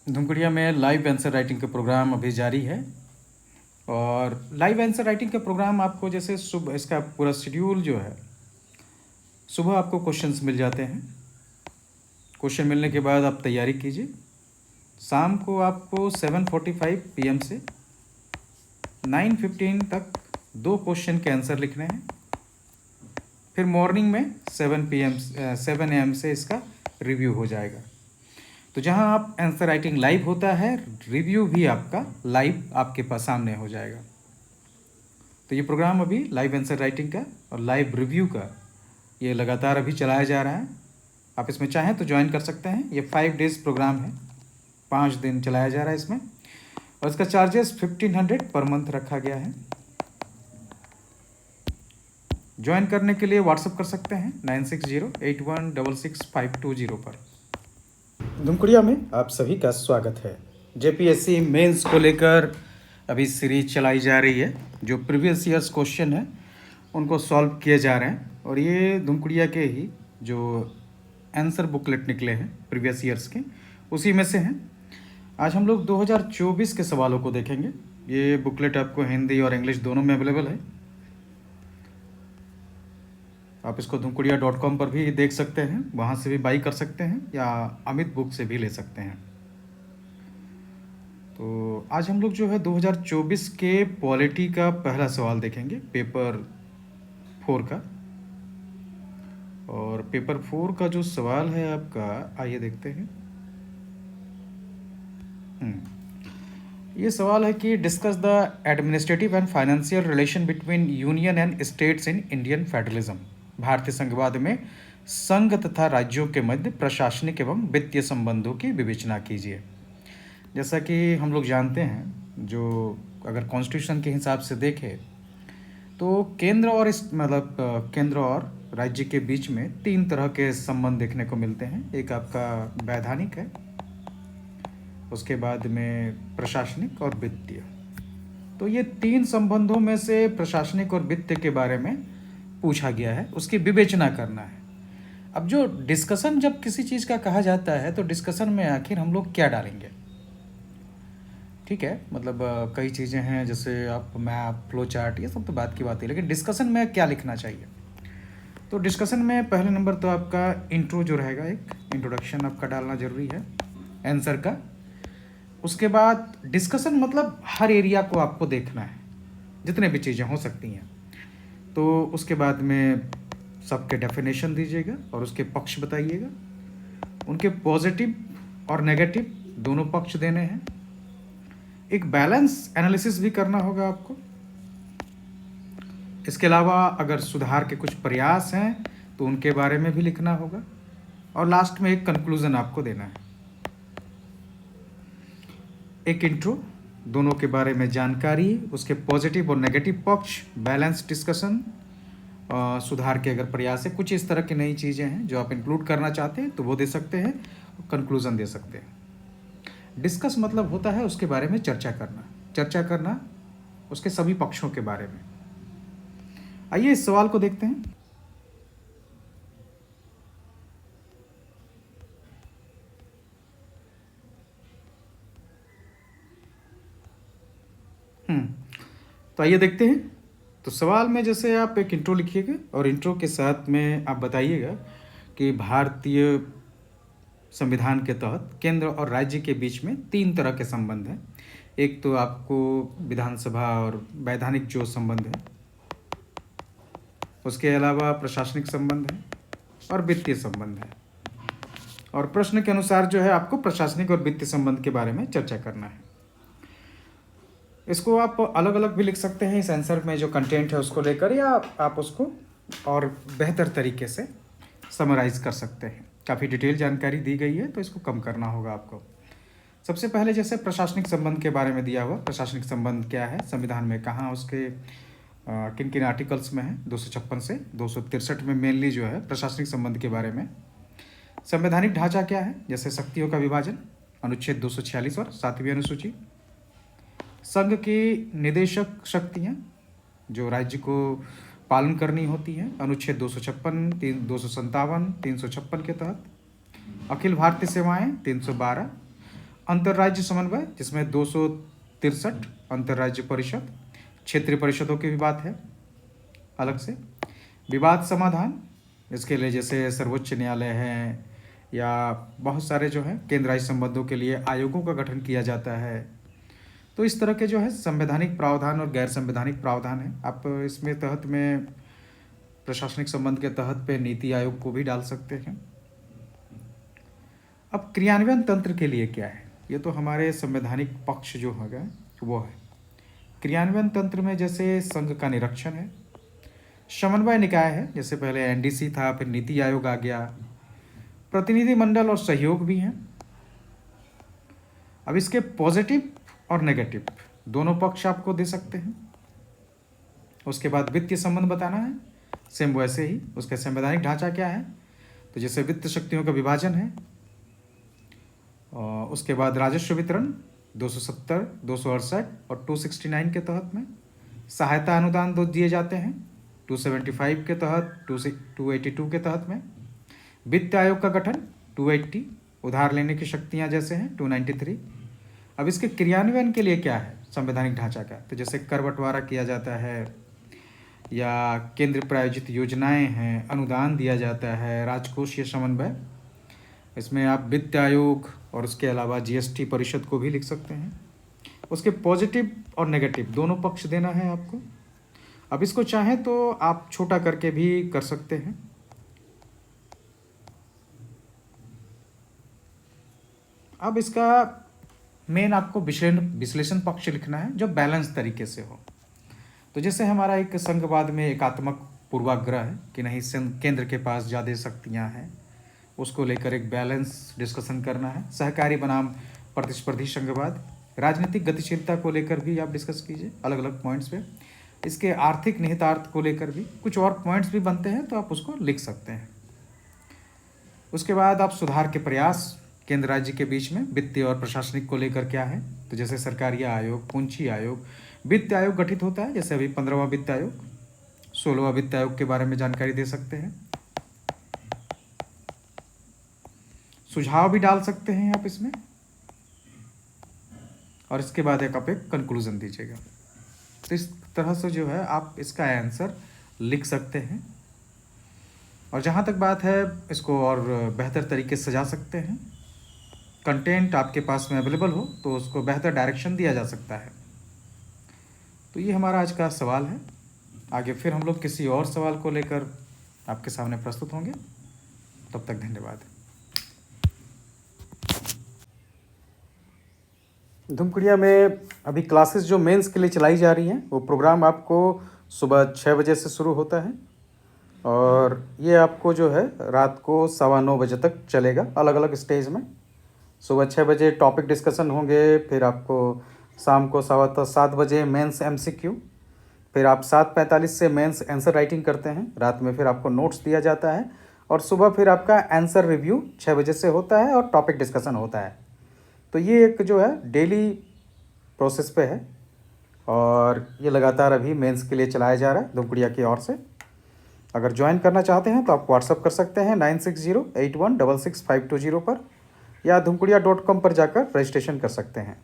धुमकुड़िया में live answer writing का programme अभी जारी है। और लाइव आंसर राइटिंग का प्रोग्राम आपको जैसे सुबह इसका पूरा शेड्यूल जो है, सुबह आपको क्वेश्चंस मिल जाते हैं। क्वेश्चन मिलने के बाद आप तैयारी कीजिए। शाम को आपको 7:45 PM से 9:15 तक 2 क्वेश्चन के आंसर लिखने हैं। फिर मॉर्निंग में 7 AM से इसका रिव्यू हो जाएगा। तो जहां आप आंसर राइटिंग लाइव होता है, रिव्यू भी आपका लाइव आपके पास सामने हो जाएगा। तो ये प्रोग्राम अभी लाइव आंसर राइटिंग का और लाइव रिव्यू का ये लगातार अभी चलाया जा रहा है। आप इसमें चाहें तो ज्वाइन कर सकते हैं। ये 5 डेज़ प्रोग्राम है, 5 दिन चलाया जा रहा है इसमें। और इसका चार्जेस 1500 पर मंथ रखा गया है। ज्वाइन करने के लिए व्हाट्सअप कर सकते हैं 9608166520 पर। धुमकुड़िया में आप सभी का स्वागत है। JPSC मेंस को लेकर अभी सीरीज चलाई जा रही है। जो प्रीवियस ईयर्स क्वेश्चन है उनको सॉल्व किए जा रहे हैं। और ये धुमकुड़िया के ही जो आंसर बुकलेट निकले हैं प्रीवियस ईयर्स के, उसी में से हैं। आज हम लोग 2024 के सवालों को देखेंगे। ये बुकलेट आपको हिंदी और इंग्लिश दोनों में अवेलेबल है। आप इसको dhumkudiya.com पर भी देख सकते हैं, वहाँ से भी बाई कर सकते हैं, या अमित बुक से भी ले सकते हैं। तो आज हम लोग जो है 2024 के पॉलिटी का पहला सवाल देखेंगे, पेपर 4 का। और पेपर 4 का जो सवाल है आपका, आइए देखते हैं। ये सवाल है कि discuss the administrative and financial relation between union and states in Indian federalism. भारतीय संघवाद में संघ तथा राज्यों के मध्य प्रशासनिक एवं वित्तीय संबंधों की विवेचना कीजिए। जैसा कि हम लोग जानते हैं, जो अगर कॉन्स्टिट्यूशन के हिसाब से देखें तो केंद्र और राज्य के बीच में 3 तरह के संबंध देखने को मिलते हैं। एक आपका वैधानिक है, उसके बाद में प्रशासनिक और वित्तीय। तो ये 3 संबंधों में से प्रशासनिक और वित्तीय के बारे में पूछा गया है, उसकी विवेचना करना है। अब जो डिस्कशन जब किसी चीज़ का कहा जाता है तो डिस्कशन में आखिर हम लोग क्या डालेंगे, ठीक है। मतलब कई चीज़ें हैं, जैसे आप मैप, फ्लो चार्ट, ये सब तो बात की बात है, लेकिन डिस्कशन में क्या लिखना चाहिए। तो डिस्कशन में पहले नंबर तो आपका इंट्रो जो रहेगा, एक इंट्रोडक्शन आपका डालना ज़रूरी है आंसर का। उसके बाद डिस्कशन मतलब हर एरिया को आपको देखना है, जितने भी चीज़ें हो सकती हैं। तो उसके बाद में सबके डेफिनेशन दीजिएगा और उसके पक्ष बताइएगा। उनके पॉजिटिव और नेगेटिव दोनों पक्ष देने हैं। एक बैलेंस एनालिसिस भी करना होगा आपको। इसके अलावा अगर सुधार के कुछ प्रयास हैं तो उनके बारे में भी लिखना होगा। और लास्ट में एक कंक्लूजन आपको देना है। एक इंट्रो, दोनों के बारे में जानकारी, उसके पॉजिटिव और नेगेटिव पक्ष, बैलेंस डिस्कशन, सुधार के अगर प्रयास है, कुछ इस तरह की नई चीज़ें हैं जो आप इंक्लूड करना चाहते हैं तो वो दे सकते हैं, कंक्लूजन दे सकते हैं। डिस्कस मतलब होता है उसके बारे में चर्चा करना उसके सभी पक्षों के बारे में। आइए इस सवाल को देखते हैं। तो आइए देखते हैं। तो सवाल में जैसे आप एक इंट्रो लिखिएगा और इंट्रो के साथ में आप बताइएगा कि भारतीय संविधान के तहत केंद्र और राज्य के बीच में 3 तरह के संबंध हैं। एक तो आपको विधानसभा और वैधानिक जो संबंध है, उसके अलावा प्रशासनिक संबंध है और वित्तीय संबंध है। और प्रश्न के अनुसार जो है आपको प्रशासनिक और वित्तीय संबंध के बारे में चर्चा करना है। इसको आप अलग अलग भी लिख सकते हैं इस आंसर में जो कंटेंट है उसको लेकर, या आप उसको और बेहतर तरीके से समराइज कर सकते हैं। काफ़ी डिटेल जानकारी दी गई है तो इसको कम करना होगा आपको। सबसे पहले जैसे प्रशासनिक संबंध के बारे में दिया हुआ, प्रशासनिक संबंध क्या है, संविधान में कहाँ उसके किन किन आर्टिकल्स में है, 256 से 263 में मेनली जो है प्रशासनिक संबंध के बारे में। संवैधानिक ढांचा क्या है, जैसे शक्तियों का विभाजन, अनुच्छेद 246 और 7वीं अनुसूची। संघ की निदेशक शक्तियाँ जो राज्य को पालन करनी होती हैं, अनुच्छेद 256, 257, 356 के तहत। अखिल भारतीय सेवाएं 312, अंतर्राज्य समन्वय जिसमें 263, अंतर्राज्य परिषद, क्षेत्रीय परिषदों की भी बात है अलग से, विवाद समाधान, इसके लिए जैसे सर्वोच्च न्यायालय है या बहुत सारे जो है केंद्र राज्य संबंधों के लिए आयोगों का गठन किया जाता है। तो इस तरह के जो है संवैधानिक प्रावधान और गैर संवैधानिक प्रावधान है। आप इसमें तहत में प्रशासनिक संबंध के तहत पे नीति आयोग को भी डाल सकते हैं। अब क्रियान्वयन तंत्र के लिए क्या है, ये तो हमारे संवैधानिक पक्ष जो होगा वो है। क्रियान्वयन तंत्र में जैसे संघ का निरीक्षण है, समन्वय निकाय है, जैसे पहले एनडीसी था, फिर नीति आयोग आ गया, प्रतिनिधिमंडल और सहयोग भी हैं। अब इसके पॉजिटिव और नेगेटिव दोनों पक्ष आपको दे सकते हैं। उसके बाद वित्तीय संबंध बताना है, सेम वैसे ही उसका संवैधानिक ढांचा क्या है, तो जैसे वित्त शक्तियों का विभाजन है। और उसके बाद राजस्व वितरण 270, 268 और 269 के तहत में, सहायता अनुदान दो दिए जाते हैं 275 के तहत, 282 के तहत में, वित्त आयोग का गठन 280, उधार लेने की शक्तियां जैसे हैं 293। अब इसके क्रियान्वयन के लिए क्या है संवैधानिक ढांचा का, तो जैसे कर बंटवारा किया जाता है या केंद्र प्रायोजित योजनाएं हैं, अनुदान दिया जाता है, राजकोषीय समन्वय, इसमें आप वित्त आयोग और उसके अलावा जीएसटी परिषद को भी लिख सकते हैं। उसके पॉजिटिव और नेगेटिव दोनों पक्ष देना है आपको। अब इसको चाहें तो आप छोटा करके भी कर सकते हैं। अब इसका मेन आपको विश्लेषण पक्ष लिखना है जो बैलेंस तरीके से हो। तो जैसे हमारा एक संघवाद में एकात्मक पूर्वाग्रह है कि नहीं केंद्र के पास ज़्यादा शक्तियां हैं, उसको लेकर एक बैलेंस डिस्कशन करना है। सहकारी बनाम प्रतिस्पर्धी संघवाद, राजनीतिक गतिशीलता को लेकर भी आप डिस्कस कीजिए अलग अलग पॉइंट्स पे। इसके आर्थिक निहितार्थ को लेकर भी कुछ और पॉइंट्स भी बनते हैं तो आप उसको लिख सकते हैं। उसके बाद आप सुधार के प्रयास केंद्र राज्य के बीच में वित्तीय और प्रशासनिक को लेकर क्या है, तो जैसे सरकारी आयोग, पूंजी आयोग, वित्त आयोग गठित होता है, जैसे अभी 15वां वित्त आयोग, 16वां वित्त आयोग के बारे में जानकारी दे सकते हैं। सुझाव भी डाल सकते हैं आप इसमें, और इसके बाद आप एक कंक्लूजन दीजिएगा। तो इस तरह से जो है आप इसका आंसर लिख सकते हैं। और जहाँ तक बात है इसको और बेहतर तरीके से सजा सकते हैं। कंटेंट आपके पास में अवेलेबल हो तो उसको बेहतर डायरेक्शन दिया जा सकता है। तो ये हमारा आज का सवाल है। आगे फिर हम लोग किसी और सवाल को लेकर आपके सामने प्रस्तुत होंगे। तब तक धन्यवाद। धूमकुड़िया में अभी क्लासेस जो मेंस के लिए चलाई जा रही हैं, वो प्रोग्राम आपको सुबह 6 बजे से शुरू होता है और ये आपको जो है रात को 9:15 बजे तक चलेगा अलग अलग स्टेज में। सुबह 6 बजे टॉपिक डिस्कशन होंगे, फिर आपको शाम को 7:15 बजे मेंस एमसीक्यू, फिर आप 7:45 से मेंस आंसर राइटिंग करते हैं, रात में फिर आपको नोट्स दिया जाता है और सुबह फिर आपका आंसर रिव्यू 6 बजे से होता है और टॉपिक डिस्कशन होता है। तो ये एक जो है डेली प्रोसेस पे है और ये लगातार अभी मेंस के लिए चलाया जा रहा है धूमकुड़िया की ओर से। अगर ज्वाइन करना चाहते हैं तो आप व्हाट्सअप कर सकते हैं 9608166520 पर या धूमकुड़िया.com पर जाकर रजिस्ट्रेशन कर सकते हैं।